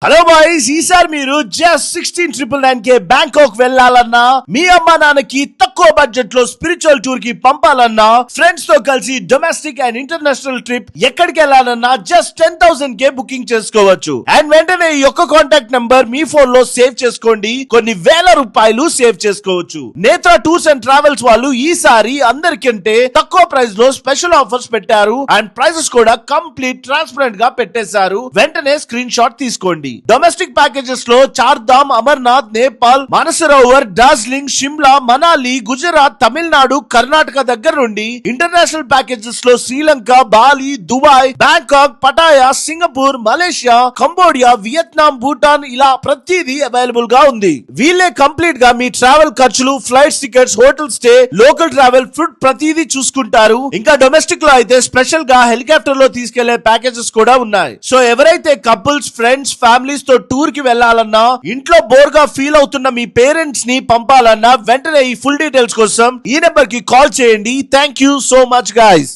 Hello boys, ఈసారి మీరు just 16,999 Bangkok వెళ్ళాలన్నా, మీ అమ్మ నాన్నకి తక్కువ బడ్జెట్ లో స్పిరిచువల్ టూర్ కి పంపాలన్నా, ఫ్రెండ్స్ తో కలిసి డొమెస్టిక్ అండ్ ఇంటర్నేషనల్ ట్రిప్ ఎక్కడికి వెళ్ళాలన్నా జస్ట్ 10,000 బుకింగ్ చేసుకోవచ్చు. అండ్ వెంటనే ఈ యొక్క కాంటాక్ట్ నంబర్ మీ ఫోన్ లో సేవ్ చేసుకోండి, కొన్ని వేల రూపాయలు సేవ్ చేసుకోవచ్చు. నేత్ర టూర్స్ అండ్ ట్రావెల్స్ వాళ్ళు ఈసారి అందరికంటే తక్కువ ప్రైస్ లో స్పెషల్ ఆఫర్స్ పెట్టారు. అండ్ ప్రైసెస్ కూడా కంప్లీట్ ట్రాన్స్పరెంట్ గా పెట్టేశారు. వెంటనే స్క్రీన్ షాట్ తీసుకోండి. డొమెస్టిక్ ప్యాకేజెస్ లో చార్ధామ్, అమర్నాథ్, నేపాల్, మానసరోవర్, డార్జిలింగ్, షిమ్లా, మనాలి, గుజరాత్, తమిళనాడు, కర్ణాటక దగ్గర నుండి ఇంటర్నేషనల్ ప్యాకేజెస్ లో Sri Lanka, Bali, Dubai, Bangkok, Pattaya, Singapore, Malaysia, Cambodia, Vietnam, Bhutan ఇలా ప్రతిదీ అవైలబుల్ గా ఉంది. వీళ్ళే కంప్లీట్ గా మీ ట్రావెల్ ఖర్చులు, flights tickets, hotel stay, local travel, food ప్రతిదీ చూసుకుంటారు. ఇంకా డొమెస్టిక్ లో అయితే స్పెషల్ గా హెలికాప్టర్ లో తీసుకెళ్లే ప్యాకేజెస్ కూడా ఉన్నాయి. సో ఎవరైతే కపుల్స్, ఫ్రెండ్స్, ఫ్యామిలీస్ తో టూర్ కి వెళ్లాలన్నా, ఇంట్లో బోర్ గా ఫీల్ అవుతున్న మీ పేరెంట్స్ ని పంపాలన్నా, వెంటనే ఈ ఫుల్ డీటెయిల్స్ కోసం ఈ నెంబర్ కి కాల్ చేయండి. Thank you so much guys.